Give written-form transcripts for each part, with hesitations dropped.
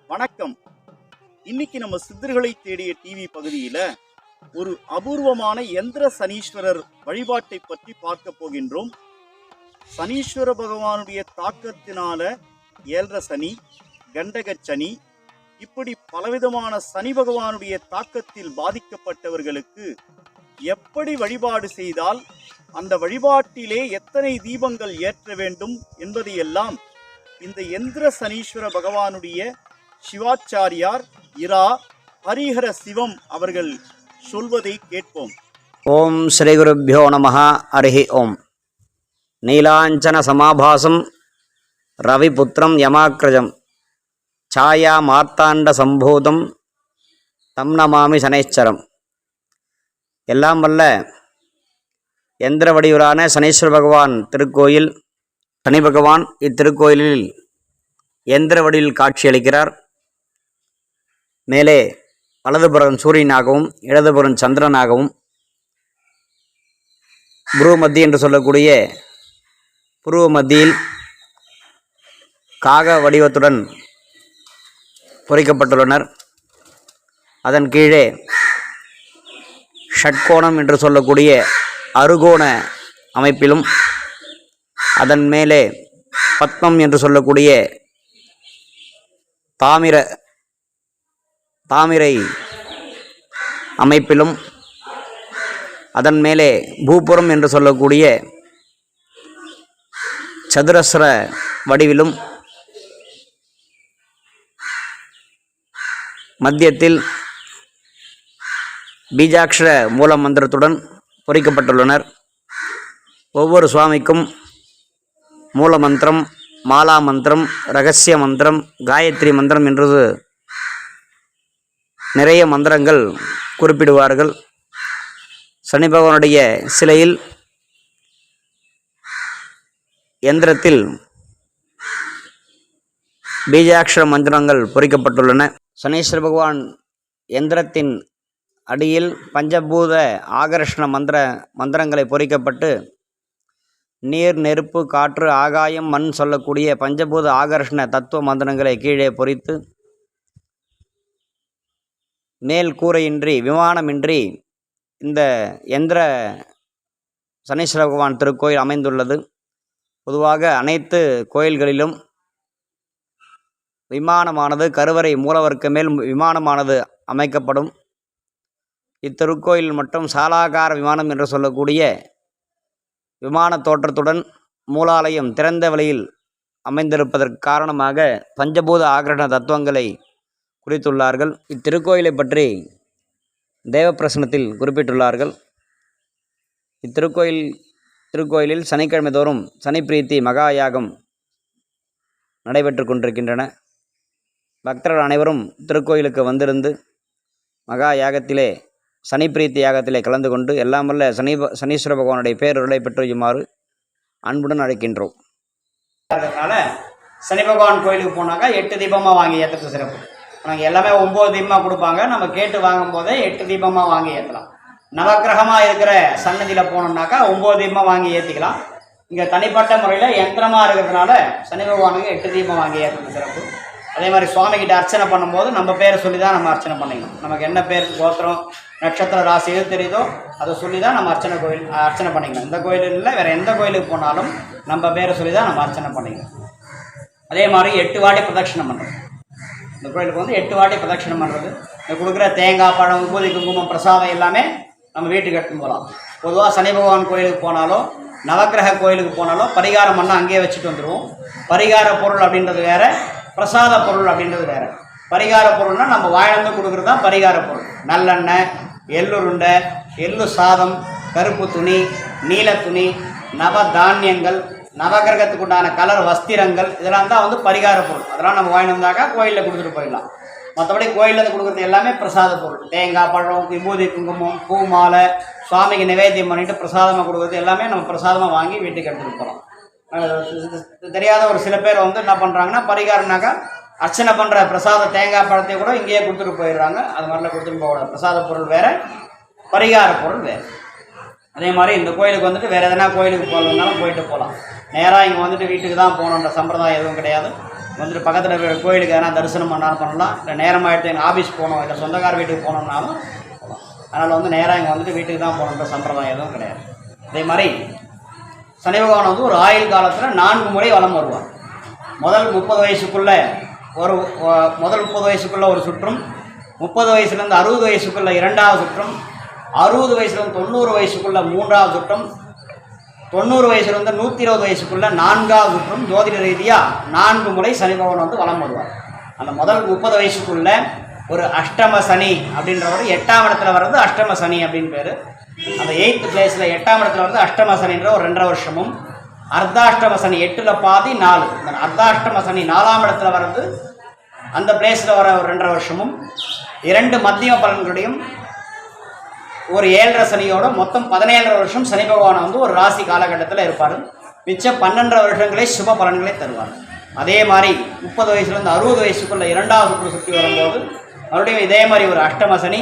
வணக்கம். இன்னைக்கு நம்ம சித்தர்களை தேடிய டிவி பகுதியில ஒரு அபூர்வமான யந்திர சனீஸ்வரர் வழிபாட்டை பற்றி பார்க்க போகின்றோம். சனீஸ்வர பகவானுடைய தாக்கத்தினால ஏழரை சனி, கண்டக சனி, இப்படி பலவிதமான சனி பகவானுடைய தாக்கத்தில் பாதிக்கப்பட்டவர்களுக்கு எப்படி வழிபாடு செய்தால் அந்த வழிபாட்டிலே எத்தனை தீபங்கள் ஏற்ற வேண்டும் என்பதையெல்லாம் இந்த யந்திர சனீஸ்வர பகவானுடைய சிவாச்சாரியார் இரா ஹரிஹர சிவம் அவர்கள் சொல்வதை கேட்போம். ஓம் ஸ்ரீ குருப்யோ நமஹ. ஹரிஹி ஓம். நீலாஞ்சன சமாபாசம் ரவிபுத்திரம் யமாக்ரஜம் சாயா மார்த்தாண்ட சம்பூதம் தம் நமாமி சனேஸ்வரம். எல்லாம் வல்ல யந்திர வடிவரான சனீஸ்வர பகவான் திருக்கோயில். சனி பகவான் இத்திருக்கோயிலில் யந்திர வடிவில் காட்சியளிக்கிறார். மேலே வலதுபுறம் சூரியனாகவும் இடதுபுறம் சந்திரனாகவும் புருவ மத்தி என்று சொல்லக்கூடிய புருவ மத்தியில் காக வடிவத்துடன் பொறிக்கப்பட்டுள்ளனர். அதன் கீழே ஷட்கோணம் என்று சொல்லக்கூடிய அறுகோண அமைப்பிலும், அதன் மேலே பத்மம் என்று சொல்லக்கூடிய தாமிரை அமைப்பிலும், அதன் மேலே பூபுரம் என்று சொல்லக்கூடிய சதுரஸ்ர வடிவிலும், மத்தியத்தில் பீஜாட்சர மூல மந்திரத்துடன் பொறிக்கப்பட்டுள்ளனர். ஒவ்வொரு சுவாமிக்கும் மூல மந்திரம், மாலா மந்திரம், இரகசிய மந்திரம், காயத்ரி மந்திரம் என்று நிறைய மந்திரங்கள் குறிப்பிடுவார்கள். சனி பகவானுடைய சிலையில் யந்திரத்தில் பீஜாட்சர மந்திரங்கள் பொறிக்கப்பட்டுள்ளன. சனீஸ்வர பகவான் யந்திரத்தின் அடியில் பஞ்சபூத ஆகர்ஷண மந்திரங்களை பொறிக்கப்பட்டு நீர், நெருப்பு, காற்று, ஆகாயம், மண் சொல்லக்கூடிய பஞ்சபூத ஆகர்ஷண தத்துவ மந்திரங்களை கீழே பொறித்து மேல் கூரையின்றி விமானமின்றி இந்த யந்திர சனீஸ்வர பகவான் திருக்கோயில் அமைந்துள்ளது. பொதுவாக அனைத்து கோயில்களிலும் விமானமானது கருவறை மூலவருக்கு மேல் விமானமானது அமைக்கப்படும். இத்திருக்கோயில் மட்டும் சாலாகார விமானம் என்று சொல்லக்கூடிய விமான தோற்றத்துடன் மூலாலயம் திறந்த வெளியில் அமைந்திருப்பதற்கு காரணமாக பஞ்சபூத ஆகரண தத்துவங்களை குறித்துள்ளார்கள். இத்திருக்கோயிலை பற்றி தேவப்பிரசனத்தில் குறிப்பிட்டுள்ளார்கள். திருக்கோயிலில் சனிக்கிழமை தோறும் சனி பிரீத்தி மகா யாகம் நடைபெற்று கொண்டிருக்கின்றன. பக்தர்கள் அனைவரும் திருக்கோயிலுக்கு வந்திருந்து மகா யாகத்திலே, சனி பிரீத்தி யாகத்திலே கலந்து கொண்டு எல்லாம் வல்ல சனீஸ்வர பகவானுடைய பேரருளை பெற்றுமாறு அன்புடன் அழைக்கின்றோம். அதனால் சனி பகவான் கோயிலுக்கு போனாக்கா 8 தீபமாக வாங்கி ஏற்றுறது சிறப்பு. நாங்கள் எல்லாமே 9 தீபமாக கொடுப்பாங்க. நம்ம கேட்டு வாங்கும் போதே 8 தீபமாக வாங்கி ஏற்றலாம். நவக்கிரகமாக இருக்கிற சன்னதியில் போனோம்னாக்கா 9 தீபமாக வாங்கி ஏற்றிக்கலாம். இங்கே தனிப்பட்ட முறையில் யந்திரமாக இருக்கிறதுனால சனி பகவானுக்கு 8 தீபம் வாங்கி ஏற்றுறது சிறப்பு. அதே மாதிரி சுவாமிகிட்ட அர்ச்சனை பண்ணும்போது நம்ம பேரை சொல்லி தான் நம்ம அர்ச்சனை பண்ணிக்கணும். நமக்கு என்ன பேர், கோத்திரம், நட்சத்திர ராசி எது தெரியுதோ அதை சொல்லி தான் நம்ம அர்ச்சனை பண்ணிக்கணும். இந்த கோயிலில் இல்லை, வேறு எந்த கோயிலுக்கு போனாலும் நம்ம பேரை சொல்லி தான் நம்ம அர்ச்சனை பண்ணிக்கணும். அதே மாதிரி 8 வாட்டி பிரதட்சணம் பண்ணுறது. இந்த கோயிலுக்கு வந்து 8 வாட்டி பிரதட்சணம் பண்ணுறது. இங்கே கொடுக்குற தேங்காய், பழம், உபூதி, குங்குமம், பிரசாதம் எல்லாமே நம்ம வீட்டுக்கு எடுத்துன்னு போகலாம். பொதுவாக சனி பகவான் கோயிலுக்கு போனாலும் நவக்கிரக கோயிலுக்கு போனாலும் பரிகாரம் பண்ணால் அங்கேயே வச்சுட்டு வந்துடுவோம். பரிகார பொருள் அப்படின்றது வேறு, பிரசாத பொருள் அப்படின்றது வேறு. பரிகார பொருள்னால் நம்ம வாயிலிருந்து கொடுக்குறது தான் பரிகார பொருள். நல்லெண்ணெய், எள்ளுருண்டை, எள்ளு சாதம், கருப்பு துணி, நீல துணி, நவ தானியங்கள், நவகிரகத்துக்கு உண்டான கலர் வஸ்திரங்கள், இதெல்லாம் தான் வந்து பரிகார பொருள். அதெல்லாம் நம்ம வாங்கி வந்தாக்கா கோயிலில் கொடுத்துட்டு போயிடலாம். மற்றபடி கோயிலேருந்து கொடுக்குறது எல்லாமே பிரசாத பொருள். தேங்காய், பழம், விபூதி, குங்குமம், பூ, மாலை, சுவாமிக்கு நிவேத்தியம் பண்ணிவிட்டு பிரசாதமாக கொடுக்குறது எல்லாமே நம்ம பிரசாதமாக வாங்கி வீட்டுக்கு எடுத்துகிட்டு போகிறோம். தெரியாத ஒரு சில பேர் வந்து என்ன பண்ணுறாங்கன்னா, பரிகாரம்னாக்கா அர்ச்சனை பண்ணுற பிரசாத தேங்காய் பழத்தை கூட இங்கேயே கொடுத்துட்டு போயிடுறாங்க. அது மாதிரிலாம் கொடுத்துட்டு போகக்கூடாது. பிரசாத பொருள் வேறு, பரிகார பொருள் வேறு. அதே மாதிரி இந்த கோயிலுக்கு வந்துட்டு வேறு எதனா கோயிலுக்கு போகலன்னாலும் போயிட்டு போகலாம். நேராக இங்கே வந்துட்டு வீட்டுக்கு தான் போகணுன்ற சம்பிரதாயம் எதுவும் கிடையாது. வந்துட்டு பக்கத்தில் இருக்கிற கோயிலுக்கு எதனா தரிசனம் பண்ணாலும் பண்ணலாம். இல்லை நேரமாக எடுத்து எங்கள் ஆஃபீஸ் போகணும், இல்லை சொந்தக்கார வீட்டுக்கு போகணுன்னாலும் போகலாம். அதனால் வந்து நேராக இங்கே வந்துட்டு வீட்டுக்கு தான் போகணுன்ற சம்பிரதாயம் எதுவும் கிடையாது. அதே மாதிரி சனி பகவான் வந்து ஒரு ஆயுள் காலத்தில் 4 முறை வலம் வருவார். முதல் 30 வயசுக்குள்ளே முதல் 30 வயசுக்குள்ளே ஒரு சுற்றும், 30 வயசுலேருந்து 60 வயசுக்குள்ளே 2வது சுற்றும், 60 வயசுலேருந்து 90 வயசுக்குள்ளே 3வது சுற்றும், 90 வயசுலேருந்து 120 வயசுக்குள்ளே 4வது சுற்றும். ஜோதிட ரீதியாக 4 முறை சனி பகவான் வந்து வலம் வருவார். அந்த முதல் 30 வயசுக்குள்ளே ஒரு அஷ்டம சனி அப்படின்றவர் 8ஆம் இடத்துல வர்றது அஷ்டம சனி அப்படின்னு பேர். அந்த 8th பிளேஸில் 8ஆம் இடத்துல வர்றது அஷ்டம சனின்ற ஒரு 2.5 வருஷமும், அர்த்தாஷ்டம சனி 8ல் பாதி 4, இந்த அர்த்தாஷ்டம சனி 4ஆம் இடத்துல வர்றது அந்த பிளேஸில் வர ஒரு 2.5 வருஷமும், 2 மத்தியம பலன்களையும் ஒரு 7.5 சனியோட மொத்தம் 17.5 வருஷம் சனி பகவான் வந்து ஒரு ராசி காலகட்டத்தில் இருப்பார். மிச்சம் 12 வருஷங்களே சுப பலன்களை தருவார். அதே மாதிரி 30 வயசுலேருந்து 60 வயசுக்குள்ள 2வது சுற்று சுற்றி வரும்போது மறுபடியும் இதே மாதிரி ஒரு அஷ்டம சனி,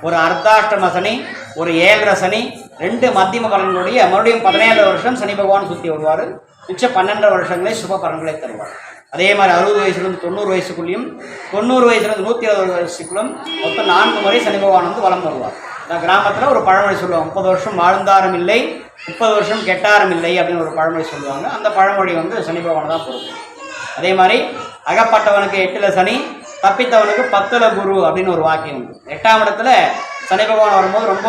ஒரு அர்த்தாஷ்டம சனி, ஒரு 7.5 சனி, 2 மத்தியம பலன்களுடைய மறுபடியும் 17 வருஷம் சனி பகவான் சுற்றி வருவார். மிச்சம் 12 வருஷங்களே சுப பலன்களை தருவார். அதே மாதிரி 60 வயசுலேருந்து 90 வயசுக்குள்ளேயும், 90 வயசுலேருந்து 120 வயசுக்குள்ளும் மொத்தம் 4 முறை சனி பகவான் வந்து வலம் வருவார். நான் கிராமத்தில் ஒரு பழமொழி சொல்லுவாங்க, 30 வருஷம் வாழ்ந்தாரும் இல்லை, 30 வருஷம் கெட்டாரும் இல்லை அப்படின்னு ஒரு பழமொழி சொல்லுவாங்க. அந்த பழமொழி வந்து சனி பகவான் தான் பொறுப்பு. அதே மாதிரி அகப்பட்டவனுக்கு 8ல் சனி, தப்பித்தவனுக்கு 10ல் குரு அப்படின்னு ஒரு வாக்கியம் உண்டு. 8ஆம் இடத்துல சனி பகவான் வரும்போது ரொம்ப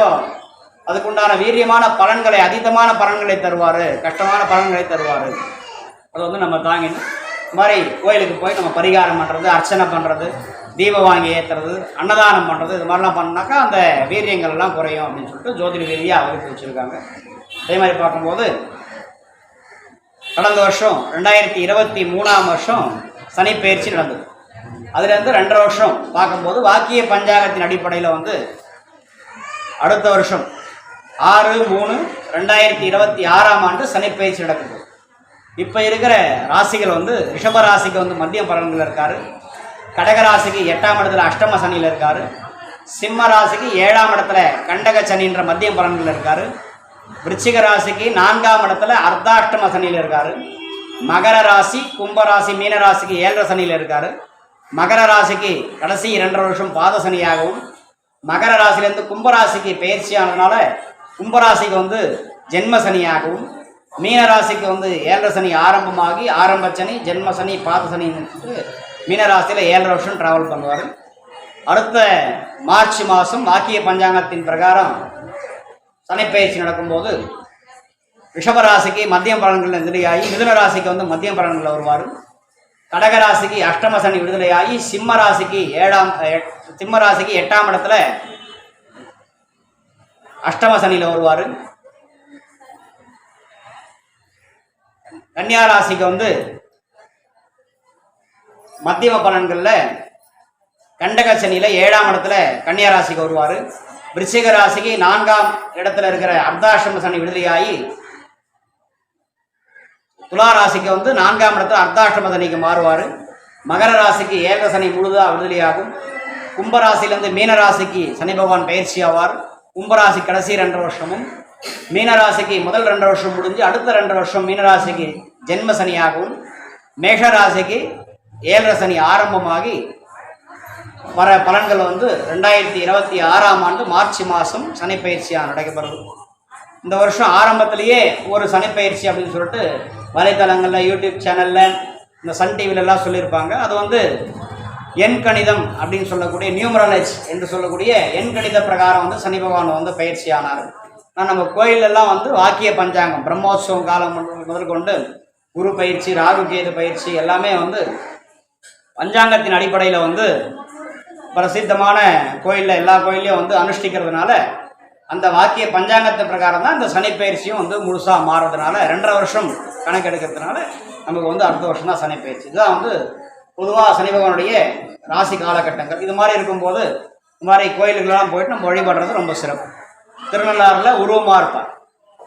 அதுக்குண்டான வீரியமான பலன்களை, அதீதமான பலன்களை தருவார், கஷ்டமான பலன்களை தருவார். அது வந்து நம்ம தாங்கின்னு இந்த மாதிரி கோயிலுக்கு போய் நம்ம பரிகாரம் பண்ணுறது, அர்ச்சனை பண்ணுறது, தீபம் வாங்கி ஏற்றுறது, அன்னதானம் பண்ணுறது, இது மாதிரிலாம் பண்ணாக்கா அந்த வீரியங்கள்லாம் குறையும் அப்படின்னு சொல்லிட்டு ஜோதிட ரீதியாக வகுத்து வச்சுருக்காங்க. அதே மாதிரி பார்க்கும்போது கடந்த வருஷம் 2023ஆம் வருஷம் சனி பயிற்சி நடந்தது. அதுலேருந்து 2.5 வருஷம் பார்க்கும்போது வாக்கிய பஞ்சாங்கத்தின் அடிப்படையில் வந்து அடுத்த வருஷம் 6/3/2026ஆம் ஆண்டு சனி பயிற்சி நடக்குது. இப்போ இருக்கிற ராசிகள் வந்து ரிஷப ராசிக்கு வந்து மத்திய பலன்கள் இருக்கார், கடக ராசிக்கு 8ஆம் இடத்துல அஷ்டம சனியில் இருக்கார், சிம்ம ராசிக்கு 7ஆம் இடத்துல கண்டக சனின்ற மத்திய பலன்கள் இருக்கார், விருச்சிக ராசிக்கு 4ஆம் இடத்துல அர்த்தாஷ்டம சனியில் இருக்கார், மகர ராசி, கும்பராசி, மீன ராசிக்கு 7.5 சனியில் இருக்கார், மகர ராசிக்கு கடைசி 2.5 வருஷம் பாத சனியாகவும், மகர ராசிலேருந்து கும்பராசிக்கு பயிற்சியானதுனால கும்பராசிக்கு வந்து ஜென்ம சனியாகவும், மீன ராசிக்கு வந்து 7.5 சனி ஆரம்பமாகி ஆரம்ப சனி, ஜென்ம சனி, பாத சனின்னு மீன ராசியில் 7.5 வருஷம் ட்ராவல் பண்ணுவார். அடுத்த மார்ச் மாதம் வாக்கிய பஞ்சாங்கத்தின் பிரகாரம் சனிப்பயிற்சி நடக்கும்போது ரிஷபராசிக்கு மத்திய பலன்கள் விடுதலையாகி மிதுன ராசிக்கு வந்து மத்திய பலன்கள் வருவார். கடக ராசிக்கு அஷ்டம சனி விடுதலையாகி சிம்ம ராசிக்கு 8ஆம் இடத்துல அஷ்டம சனியில் வருவார். கன்னியா ராசிக்கு வந்து மத்தியம பலன்களில் கண்டக சனியில் 7ஆம் இடத்துல கன்னியா ராசிக்கு வருவார். விருச்சிக ராசிக்கு 4ஆம் இடத்துல இருக்கிற அர்த்தாஷ்டம சனி விடுதலையாகி துலா ராசிக்கு வந்து 4ஆம் இடத்துல அர்த்தாஷ்டம சனிக்கு மாறுவார். மகர ராசிக்கு 7.5 சனி முழுதாக விடுதலையாகும். கும்பராசிலேருந்து மீன ராசிக்கு சனி பகவான் பயிற்சி ஆவார். கும்பராசி கடைசி 2.5 வருஷமும், மீனராசிக்கு முதல் 2.5 வருஷம் முடிஞ்சு அடுத்த 2.5 வருஷம் மீனராசிக்கு ஜென்ம சனியாகவும், மேஷராசிக்கு 7.5 சனி ஆரம்பமாகி வர பலன்கள் வந்து 2026ஆம் ஆண்டு மார்ச் மாதம் சனிப்பயிற்சியாக நடைபெறுது. இந்த வருஷம் ஆரம்பத்திலேயே ஒரு சனிப்பயிற்சி அப்படின்னு சொல்லிட்டு வலைத்தளங்களில், யூடியூப் சேனலில், இந்த சன் டிவிலெலாம் சொல்லியிருப்பாங்க. அது வந்து எண் கணிதம் அப்படின்னு சொல்லக்கூடிய நியூமராலஜி என்று சொல்லக்கூடிய எண் கணித பிரகாரம் வந்து சனி பகவான் வந்து பயிற்சி ஆனார். ஆனால் நம்ம கோயிலெல்லாம் வந்து வாக்கிய பஞ்சாங்கம் பிரம்மோற்சவம் காலம் முதற்கொண்டு குரு பயிற்சி, ராகு கேது பயிற்சி எல்லாமே வந்து பஞ்சாங்கத்தின் அடிப்படையில் வந்து பிரசித்தமான கோயிலில் எல்லா கோயிலையும் வந்து அனுஷ்டிக்கிறதுனால அந்த வாக்கிய பஞ்சாங்கத்தை பிரகாரம் தான் இந்த சனி பயிற்சியும் வந்து முழுசாக மாறுறதுனால 2.5 வருஷம் கணக்கெடுக்கிறதுனால நமக்கு வந்து அடுத்த வருஷம் தான் சனி பயிற்சி. இதுதான் வந்து பொதுவாக சனி பகவானுடைய ராசி காலகட்டங்கள். இது மாதிரி இருக்கும்போது இது மாதிரி கோயிலுக்கெல்லாம் போயிட்டு நம்ம வழிபடுறது ரொம்ப சிறப்பு. திருநள்ளாறில் உருவமாக இருப்பார்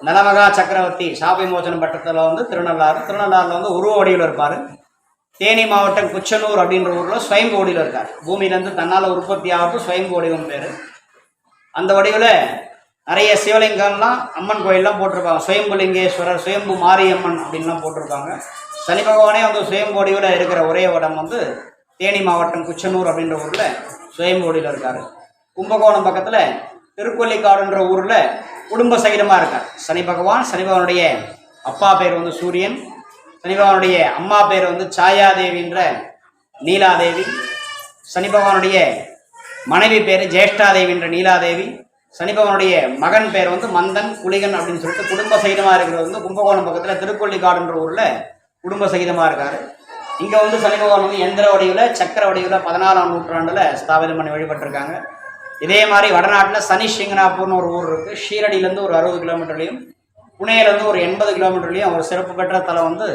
நலமகா சக்கரவர்த்தி சாபை மோச்சனம் பட்டத்தில் வந்து திருநள்ளாறில் வந்து உருவ வடிவில் இருப்பார். தேனி மாவட்டம் குச்சனூர் அப்படின்ற ஊரில் ஸ்வயம்பு வடிவில் இருக்கார். பூமியிலேருந்து தன்னால் உற்பத்தி ஆகிறது ஸ்வயம்பு வடிவம் பேர். அந்த வடிவில் நிறைய சிவலிங்கம்லாம் அம்மன் கோயிலெலாம் போட்டிருப்பாங்க. சுயம்புலிங்கேஸ்வரர், சுயம்பு மாரியம்மன் அப்படின்லாம் போட்டிருப்பாங்க. சனி பகவானே வந்து சுயம்பு வடிவில் இருக்கிற ஒரே இடம் வந்து தேனி மாவட்டம் குச்சனூர் அப்படின்ற ஊரில் சுயம்பு வடிவில் இருக்கார். கும்பகோணம் பக்கத்தில் திருக்கொல்லிக்காடுன்ற ஊரில் குடும்ப சகிதமாக இருக்கார் சனி பகவான். சனி பகவானுடைய அப்பா பேர் வந்து சூரியன். சனி பகவானுடைய அம்மா பேர் வந்து சாயாதேவின்ற நீலாதேவி. சனி பகவானுடைய மனைவி பேர் ஜேஷ்டாதேவின்ற நீலாதேவி. சனி பகவானுடைய மகன் பேர் வந்து மந்தன் குளிகன் அப்படின்னு சொல்லிட்டு குடும்ப சகிதமாக இருக்கிறது வந்து கும்பகோணம் பக்கத்தில் திருக்கொல்லிக்காடுன்ற ஊரில் குடும்ப சகிதமாக இருக்கார். இங்கே வந்து சனி பகவான் வந்து எந்திர வடிவில் சக்கர வடிவில் 14ஆம் நூற்றாண்டில் ஸ்தாபிதம் பண்ணி வழிபட்டிருக்காங்க. இதே மாதிரி வடநாட்டில் சனி சிங்கனாப்பூர்னு ஒரு ஊர் இருக்குது. ஷீரடியிலேருந்து ஒரு 60 கிலோமீட்டர்லையும் புனேலேருந்து ஒரு 80 கிலோமீட்டர்லையும் ஒரு சிறப்பு பெற்ற தலம் வந்து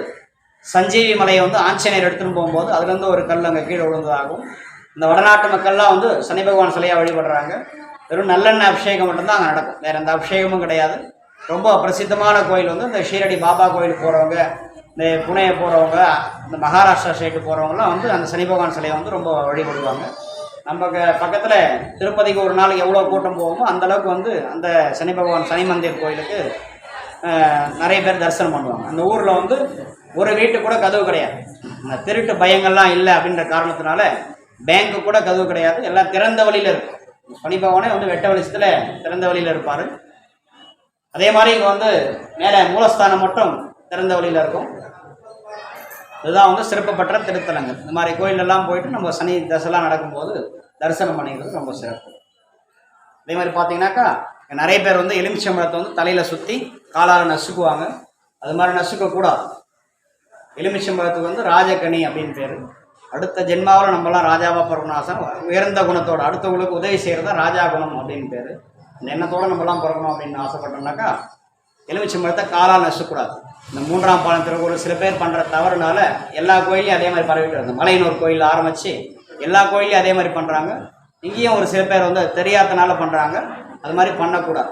சஞ்சீவி மலையை வந்து ஆஞ்சநேயர் எடுத்துகிட்டு போகும்போது அதுலேருந்து ஒரு கல் அங்கே கீழே விழுந்ததாகும். இந்த வடநாட்டு மக்கள்லாம் வந்து சனி பகவான் சிலையாக வழிபடுறாங்க. வெறும் நல்லெண்ணெய் அபிஷேகம் மட்டும்தான் அங்கே நடக்கும், வேறு எந்த அபிஷேகமும் கிடையாது. ரொம்ப பிரசித்தமான கோயில் வந்து இந்த ஷீரடி பாபா கோயில் போகிறவங்க, இந்த புனே போகிறவங்க, இந்த மகாராஷ்டிரா ஸ்டேட்டு போகிறவங்கலாம் வந்து அந்த சனி பகவான் சிலையை வந்து ரொம்ப வழிபடுவாங்க. நம்ம பக்கத்தில் திருப்பதிக்கு ஒரு நாளைக்கு எவ்வளோ கூட்டம் போவோமோ அந்தளவுக்கு வந்து அந்த சனி பகவான் சனி மந்திர் கோயிலுக்கு நிறைய பேர் தரிசனம் பண்ணுவாங்க. அந்த ஊரில் வந்து ஒரு வீட்டுக்கு கூட கதவு கிடையாது. அந்த திருட்டு பயங்கள்லாம் இல்லை அப்படின்ற காரணத்தினால பேங்க்கு கூட கதவு கிடையாது, எல்லாம் திறந்த வழியில் இருக்கும். சனி பகவானே வந்து வெட்ட வெளிச்சத்தில் திறந்த வழியில் இருப்பார். அதே மாதிரி இங்கே வந்து மேலே மூலஸ்தானம் மட்டும் திறந்த வழியில் இருக்கும். இதுதான் வந்து சிறப்பு பெற்ற திருத்தலங்கள். இந்த மாதிரி கோயிலெல்லாம் போயிட்டு நம்ம சனி தசைலாம் நடக்கும்போது தரிசனம் பண்ணிக்கிறது ரொம்ப சிறப்பு. அதே மாதிரி பார்த்தீங்கன்னாக்கா நிறைய பேர் வந்து எலுமிச்சம்பழத்தை வந்து தலையில் சுற்றி காலால் நசுக்குவாங்க. அது மாதிரி நசுக்கக்கூடாது. எலுமிச்சம்பழத்துக்கு வந்து ராஜகனி அப்படின்னு பேர். அடுத்த ஜென்மாவில் நம்மலாம் ராஜாவாக பிறக்கணும் ஆசை, உயர்ந்த குணத்தோடு அடுத்தவங்களுக்கு உதவி செய்கிறது தான் ராஜா குணம் அப்படின்னு பேர். இந்த எண்ணத்தோடு நம்மலாம் பிறக்கணும் அப்படின்னு ஆசைப்பட்டோம்னாக்கா எலுமிச்சம்பழத்தை காலால் நசுக்கூடாது. இந்த 3ஆம் பாலத்தில் ஒரு சில பேர் பண்ணுற தவறுனால எல்லா கோயிலையும் அதே மாதிரி பரவிட்டு வருது. மலையனூர் கோயில் ஆரம்பித்து எல்லா கோயிலையும் அதே மாதிரி பண்ணுறாங்க. இங்கேயும் ஒரு சில பேர் வந்து தெரியாதனால பண்ணுறாங்க. அது மாதிரி பண்ணக்கூடாது.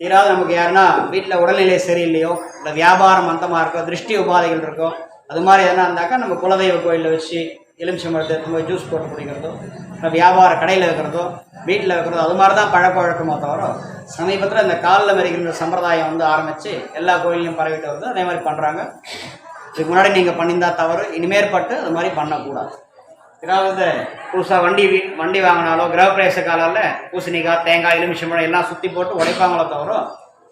ஏதாவது நமக்கு யாருன்னா வீட்டில் உடல்நிலை சரியில்லையோ, இல்லை வியாபாரம் மந்தமாக இருக்கோ, திருஷ்டி உபாதைகள் இருக்கோ, அது மாதிரி எதனா இருந்தாக்கா நம்ம குலதெய்வ கோயிலில் வச்சு எலுமிச்சம்பழத்தை எடுத்து போய் ஜூஸ் போட்டு குடிக்கிறதோ, இல்லை வியாபார கடையில் வைக்கிறதோ, வீட்டில் வைக்கிறதோ, அது மாதிரி தான் பழக்க வழக்கமோ தவிர சமீபத்தில் இந்த காலில் மெரிக்கிற சம்பிரதாயம் வந்து ஆரம்பித்து எல்லா கோயிலையும் பரவிட்டு வருது. அதே மாதிரி பண்ணுறாங்க. இதுக்கு முன்னாடி நீங்கள் பண்ணியிருந்தா தவறு, இனிமேற்பட்டு அது மாதிரி பண்ணக்கூடாது. ஏதாவது புதுசாக வண்டி வாங்கினாலோ கிரகப்பிரவேச காலால் பூசணிக்காய், தேங்காய், எலுமிச்சம்பழம் எல்லாம் சுற்றி போட்டு உடைப்பாங்களோ தவிர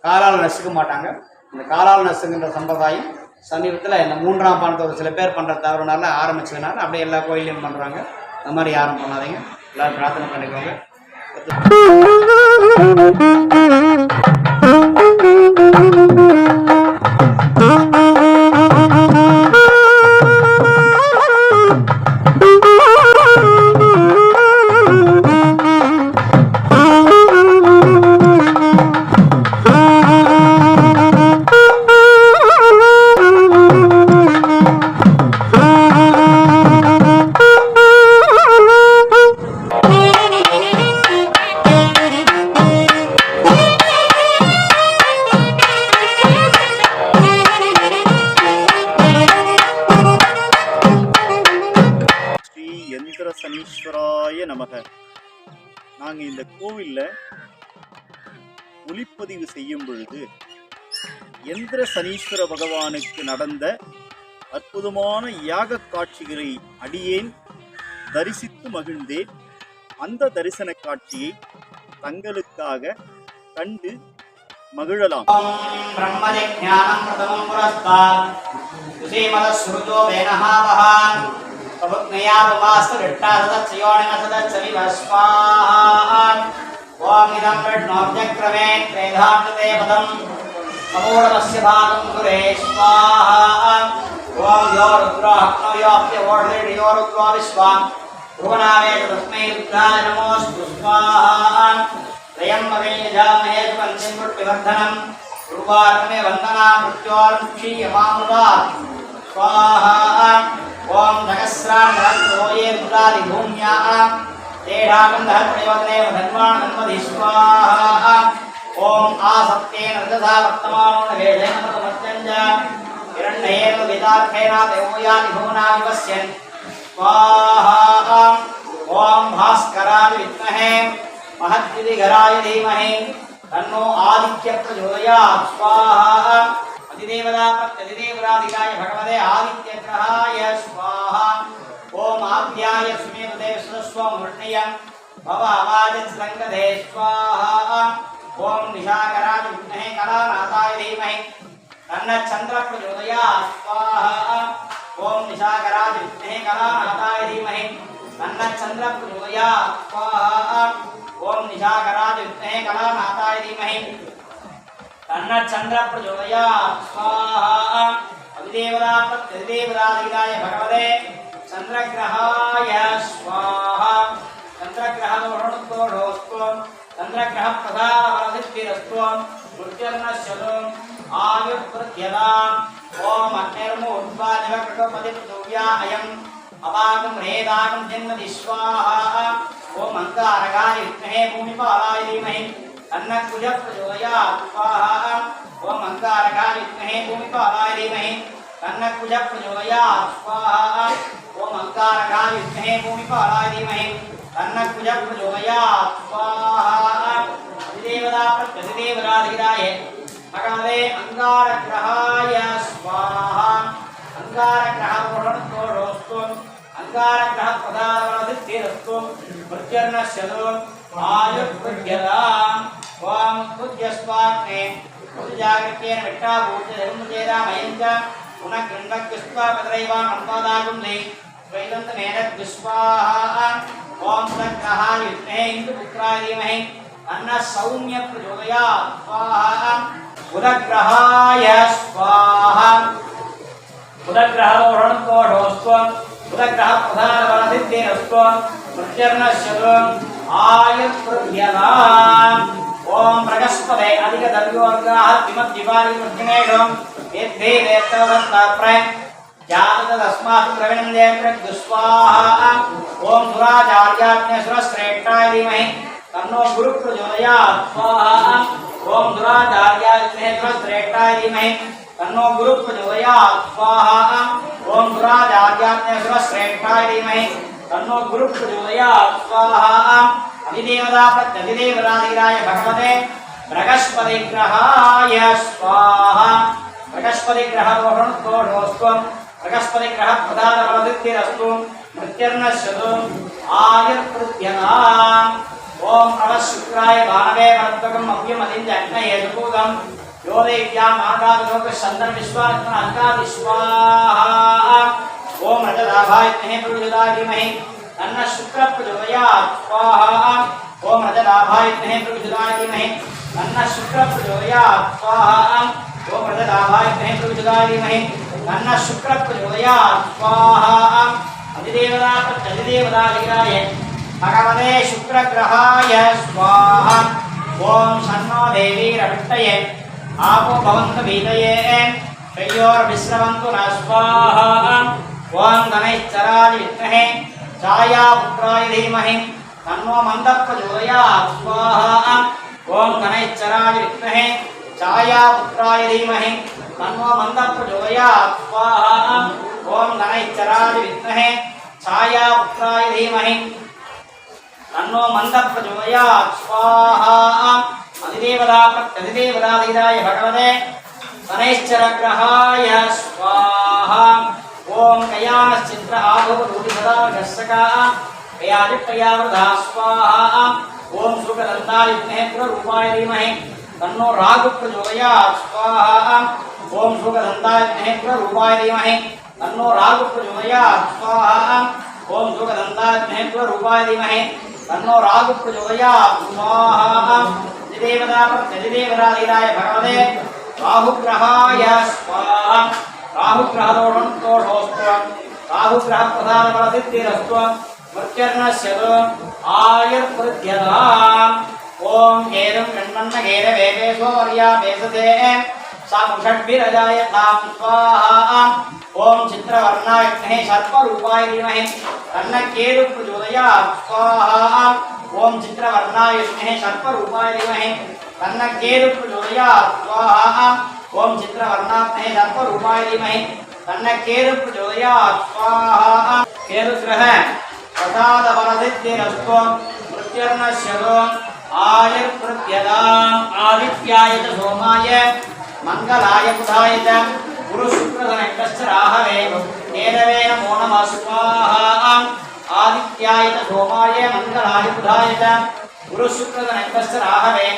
காலால் நசுக்க மாட்டாங்க. இந்த காலால் நசுங்கிற சம்பிரதாயம் சமீபத்தில் இந்த 3ஆம் பாலத்தை ஒரு சில பேர் பண்ணுற தவறுனால ஆரம்பிச்சதுனால அப்படியே எல்லா கோயிலையும் பண்ணுறாங்க. அந்த மாதிரி யாரும் பண்ணாதீங்க. எல்லோரும் பிரார்த்தனை பண்ணிக்கோங்க. சனீஸ்வராய நமக. நாங்கள் இந்த கோவிலில் ஒளிப்பதிவு செய்யும் பொழுது எந்திர சனீஸ்வர பகவானுக்கு நடந்த அற்புதமான யாக காட்சிகளை அடியேன் தரிசித்து மகிழ்ந்தேன். அந்த தரிசன காட்சியை தங்களுக்காக கண்டு மகிழலாம். पपुग्नयापमास्तु स्वाहा ओम इदं विष्णोऽव्यक्रमे त्रेधाकृते पदम् अमूढमस्य भागं कुरे स्वाहा ओम यो रुद्राह्नो यो रुद्रो विश्वा भुवनावे तस्मै रुद्राय नमोऽस्तु स्वाहा त्र्यम्बके यजामहे सुगन्धिं पुष्टिवर्धनम् उर्वारुकमे वन्दना मृत्योर्मुक्षीयमामृतात् स्वाहा ओम सहस्राणोये रुद्रादिभूम्याः तेढागन्धः प्रयोजने धन्वाणन्मधि स्वाहा ओम आसक्तेन रजसा वर्तमानो नवेदेन मतमत्यञ्च हिरण्येन विदार्थेन देवयानि भुवनानि पश्यन् स्वाहा ओम भास्कराय विद्महे महद्विधिघराय धीमहि तन्नो आदित्य प्रचोदयात् स्वाहा अधिदेवता प्रत्यधिदेवराधिकाय भगवते आदित्यग्रहाय स्वाहा ओम आभ्याय सुमेधे सुस्वमूर्णय भव आवाजस्लङ्गधे स्वाहा ओम निशाकराय विद्महे कलानाथाय धीमहि तन्नचन्द्र प्रचोदयात् स्वाहा ओम निशाकराय विद्महे कलानाथाय धीमहि तन्नचन्द्र प्रचोदयात् स्वाहा ओम निशाकराय विद्महे कलानाथाय धीमहि तन्नचन्द्र प्रचोदयात् स्वाहा अधिदेवता प्रत्यधिदेवताधिकाय भगवते चन्द्रग्रहाय स्वाहा चन्द्रग्रहदोषणोस्तु चन्द्रग्रह प्रधानवरसिद्धिरस्तु मृत्युर्नश्यतु आयुर्वृद्ध्यताम् ओम अग्निर्मूर्ध्वादिवकृतपतिपृथिव्या अयम् अपाकं रेदाकं जन्मदि स्वाहा ओम अंगारकाय विद्महे भूमिपालाय धीमहि अन्नकुजः प्रचोदयात् स्वाहा ओम अंगारकाय विद्महे भूमिपालाय धीमहि अन्नकुजः प्रचोदयात् स्वाहा ओम अंगारकाय विद्महे भूमिपालाय धीमहि अन्नकुजः प्रचोदयात् स्वाहा अधिदेवता प्रत्यधिदेवताधिराय भगवते अंगारग्रहाय स्वाहा अंगारग्रहदोषणोस्तु अंगारग्रह प्रधानवरसिद्धिरस्तु मृत्युर्नश्यतु आयुर्वृद्ध्यताम् ओम पूज्यस्वाग्ने पूजागृत्येन विट्टाभूतधर्मचेदामयं च पुनः गृह्णक्युस्त्वापत्रैवामन्वादागुंधे स्वैदन्तमेनद्विस्वाहा ओम सद्ग्रहाय विद्महे इन्दुपुत्राय धीमहि अन्नः सौम्य प्रचोदयात् स्वाहा बुधग्रहाय स्वाहा बुधग्रहदोषणोस्तु बुधग्रह प्रधानवरसिद्धिरस्तु मृत्युर्नश्यतु आयुर्वृद्ध्यताम् ओम बृहस्पते अधिकद्रव्योर्गाः विमद्दिवारिवृद्धिनेषु वेद्धे वेत्तवदत्ताप्रे जाततस्मात् प्रविणन्देन्द्रग्स्वाहा ओम दुराचार्याग्नेश्वरश्रेष्ठाय धीमहि तन्नो गुरुः प्रचोदयात् स्वाहा ओम दुराचार्याग्नेश्वरश्रेष्ठाय धीमहि तन्नो गुरुः प्रचोदयात् स्वाहा ओम दुराचार्याग्नेश्वरश्रेष्ठाय धीमहि तन्नो गुरुः प्रचोदयात् स्वाहा अधिदेवता प्रत्यधिदेवताधिराय भगवते बृहस्पतिग्रहाय स्वाहा बृहस्पतिग्रहदोषणोस्तु बृहस्पतिग्रह प्रधानवरसिद्धिरस्तु मृत्युर्नश्यतु आयुर्वृद्ध्यताम् ओम नमः शुक्राय भानवे वरद्वकम् अभ्यमदिञ्च अग्नये सुपूतं यो देव्याम् आकाशलोकश्चन्द्रविश्वात्मन अंगादिस्वाहा ओम रजदाभाय विद्महे प्रचोदयात् धीमहि तन्नः शुक्रः प्रचोदयात् स्वाहा ओम रजदाभाय विद्महे प्रचोदयात् धीमहि तन्नः शुक्रः प्रचोदयात् स्वाहा ओम रजदाभाय विद्महे प्रचोदयात् धीमहि तन्नः शुक्रः प्रचोदयात् स्वाहा अधिदेवता प्रत्यधिदेवताधिराय भगवते शुक्रग्रहाय स्वाहा ओम शन्नो देवीरविष्टये आपो भवन्तु वीतये शय्योर्विश्रवन्तु नः स्वाहा ओम गणैश्चराय विद्महे छायापुत्राय धीमहि तन्नो मन्दः प्रचोदयात् स्वाहा ओम गणैश्चराय विद्महे छायापुत्राय धीमहि तन्नो मन्दः प्रचोदयात् स्वाहा ओम गणैश्चराय विद्महे छायापुत्राय धीमहि तन्नो मन्दः प्रचोदयात् स्वाहा अधिदेवता प्रत्यधिदेवताधिराय भगवते शनैश्चरग्रहाय स्वाहा ओम कयानश्चित्र आभवरूढिसदाघर्षका कयादिष्टयावृधा स्वाहा ओम सुखदन्ताय विद्महे पुररूपाय धीमहि तन्नो राहुः प्रचोदयात् स्वाहा ओम सुखदन्ताय विद्महे पुररूपाय धीमहि तन्नो राहु प्रचोदयात् स्वाहा ओम सुगंधाग्ने स्वरूपाय धीमहि तन्नो राहु प्रचोदयात् स्वाहा प्रतिदेवताधिराय भगवते राहुग्रहाय स्वाहा राहुग्रहदोषोऽस्तु राहुग्रहप्रसादफलसिद्धिरस्तु मृत्युर्नश्यतु आयुर्वृद्ध्यताम् ओम केरं षण्मन्न केरवेवेशो वर्या वेसते सामुषड्भिरजायतां स्वाहा ओम चित्रवर्णाग्ने सर्परूपाय धीमहि तन्नः केतु प्रचोदयात् स्वाहा ओम चित्रवर्णाग्ने सर्परूपाय धीमहि तन्नः केतु प्रचोदयात् स्वाहा ओम चित्रवर्णाग्ने सर्परूपाय धीमहि तन्नः केतु प्रचोदयात् स्वाहा केतुग्रह प्रसादफलसिद्धिरस्तु मृत्युर्नश्यतु आयुर्वृद्ध्यताम् आदित्याय च सोमाय मंगलाय बुधाय च गुरुशुक्रधनश्च राहवे केतवे नमो नमः स्वाहा आदित्याय च सोमाय मंगलाय बुधाय च गुरुशुक्रधनश्च राहवे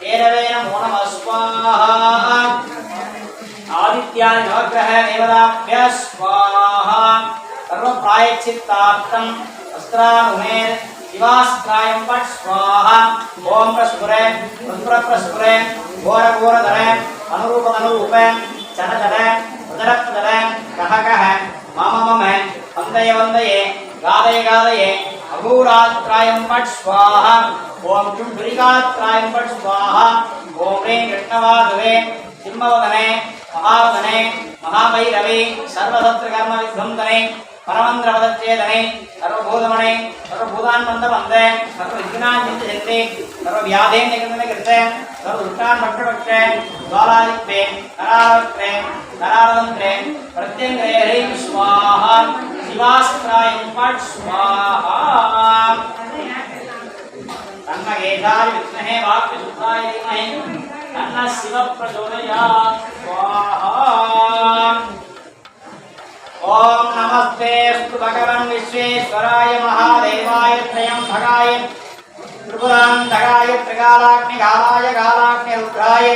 केतवे नमो नमः स्वाहा आदित्याय नवग्रह देवताभ्यः स्वाहा सर्वप्रायश्चित्तार्थम् अस्त्रानुमेर शिवास्त्रायं पट् स्वाहा ओम प्रस्फुरे प्रस्फुरे घोर घोरधरे अनुरूप अनुरूप चर चर उदर उदर कह कह मम मम वंदय वंदये गादय गादये अघोरात्रायं पट् स्वाहा ओम चुंबुरिकात्रायं पट् स्वाहा ओम ह्रीं कृष्णवाधवे सिंहवदने महावदने महाभैरवे सर्वशत्रुकर्म विध्वंसने परमंद्रवदच्चेदने सर्वभूतमणे सर्वभूतान्मन्दवन्दे सर्वविघ्नान्नित्यजन्ते सर्वव्याधेन निकृते सर्वदुष्टान् भक्षभक्षे ज्वालादित्ये करावक्त्रे करावदन्त्रे प्रत्यङ्ग्रे ह्रीं स्वाहा शिवास्त्रायं पट् स्वाहा तन्नगेशाय विद्महे वाक्यशुद्धाय धीमहि तन्नः शिवः प्रचोदयात् स्वाहा ओम नमस्तेस्तु भगवन् विश्वेश्वराय महादेवाय त्र्यंबकाय त्रिपुरान्तकाय त्रिकालाग्निकालाय कालाग्निरुद्राय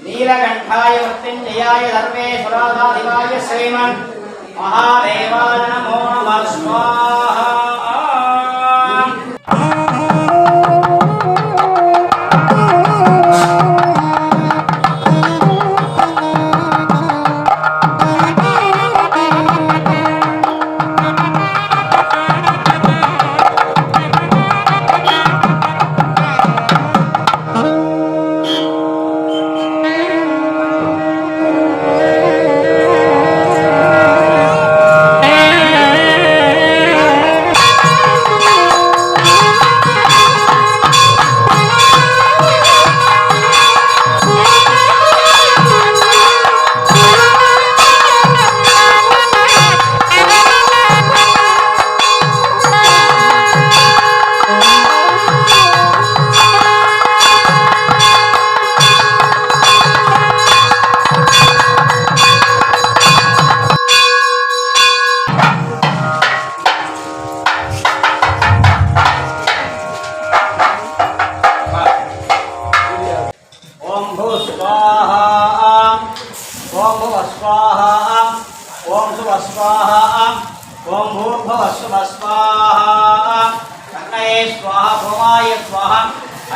नीलकण्ठाय मृत्युञ्जयाय सर्वेश्वराधिपाय श्रीमन् महादेवाय नमो नमः स्वाहा ओम भूर्भुवः स्वः स्वाहा अग्नये स्वाहा भौमाय स्वाहा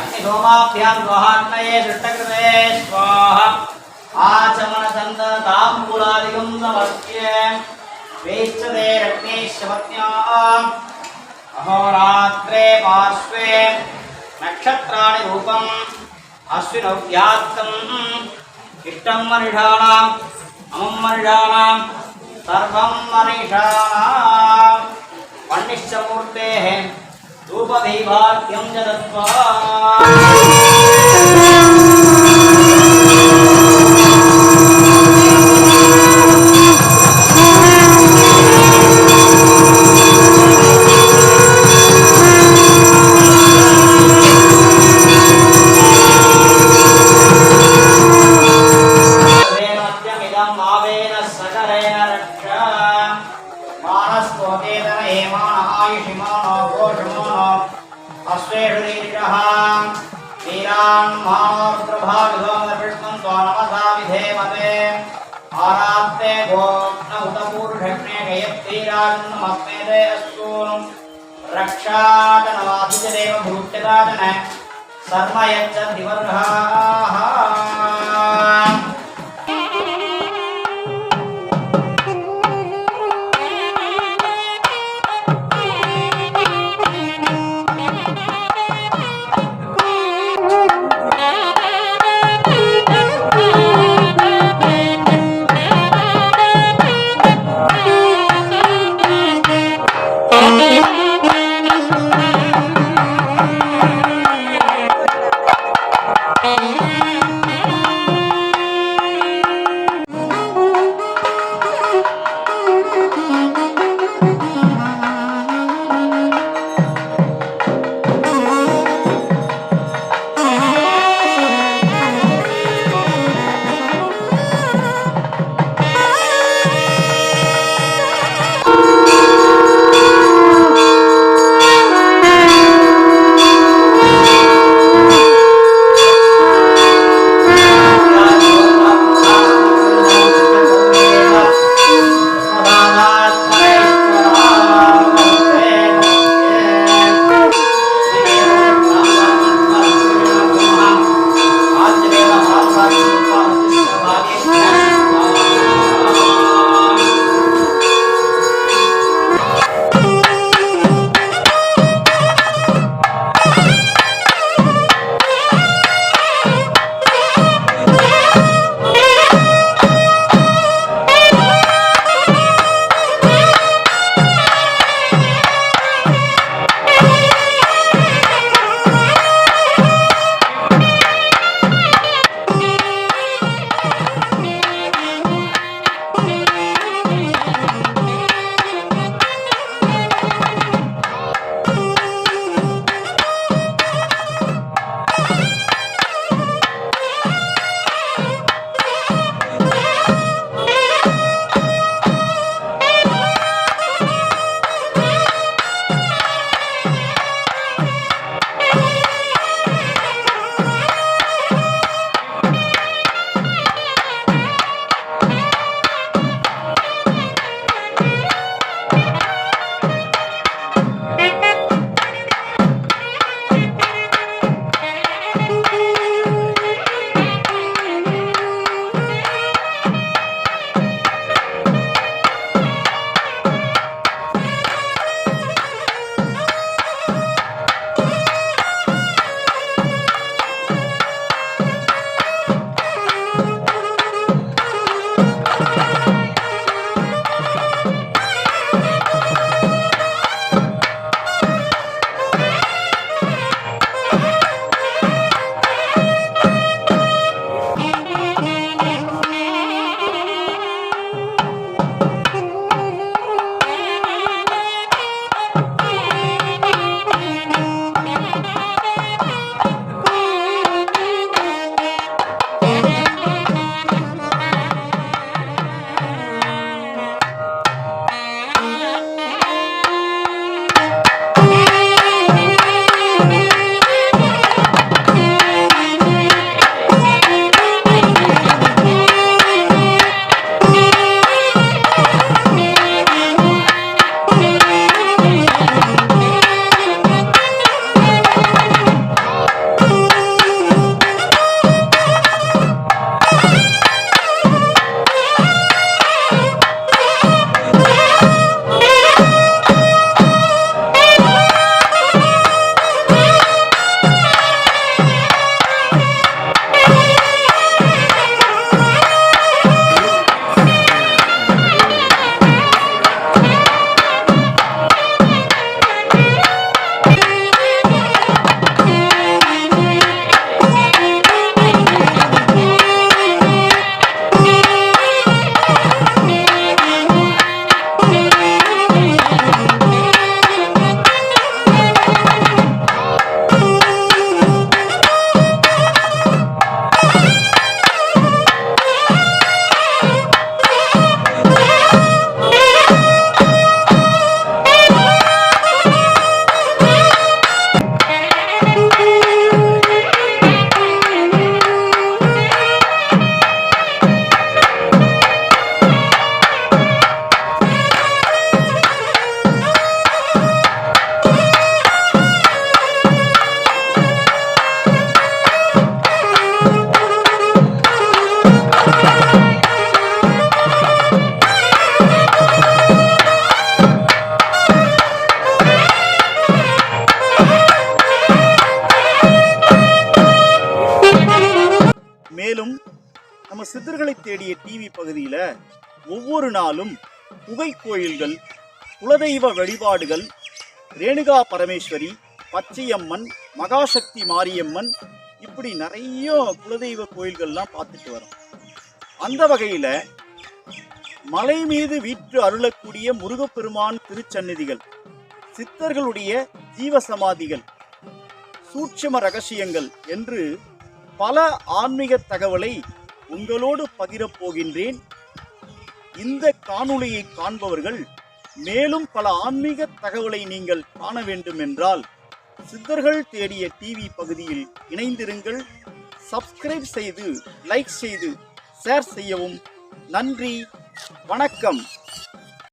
अग्निहोमाभ्यां स्वाहा अग्नये दृष्टकृते स्वाहा आचमनचन्दताम्बूलादिकं नमस्ये वेश्चते रत्नेश्वपत्न्याम् अहोरात्रे पार्श्वे नक्षत्राणि रूपम् अश्विनव्यात्तम् इष्टं मनिषाणाम् अमं मनिषाणाम् सर्वं मनीषाणाम् वह्निश्चमूर्तेः धूपदीपार्घ्यं च दत्त्वा आरात्ते गोप्न उतपूर्षग्ने गयत्रीराजन्नमस्मेदे अस्तूनं रक्षादनवादिजदेव भूत्यदादन सर्व यच्च दिवर्हाः மேலும் நம்ம சித்தர்களை தேடிய டிவி பகுதியில் ஒவ்வொரு நாளும் குகை கோயில்கள், குலதெய்வ வழிபாடுகள், ரேணுகா பரமேஸ்வரி, பச்சையம்மன், மகாசக்தி மாரியம்மன், இப்படி நிறைய குலதெய்வ கோயில்கள்லாம் பார்த்துட்டு வரோம். அந்த வகையில் மலை மீது வீற்று அருளக்கூடிய முருகப்பெருமான் திருச்சந்நிதிகள், சித்தர்களுடைய ஜீவசமாதிகள், சூட்சும ரகசியங்கள் என்று பல ஆன்மீக தகவலை உங்களோடு பகிரப் போகின்றேன். இந்த காணொளியை காண்பவர்கள் மேலும் பல ஆன்மீக தகவலை நீங்கள் காண வேண்டும் என்றால் சித்தர்கள் தேடிய டிவி பகுதியில் இணைந்திருங்கள். சப்ஸ்கிரைப் செய்து, லைக் செய்து, ஷேர் செய்யவும். நன்றி, வணக்கம்.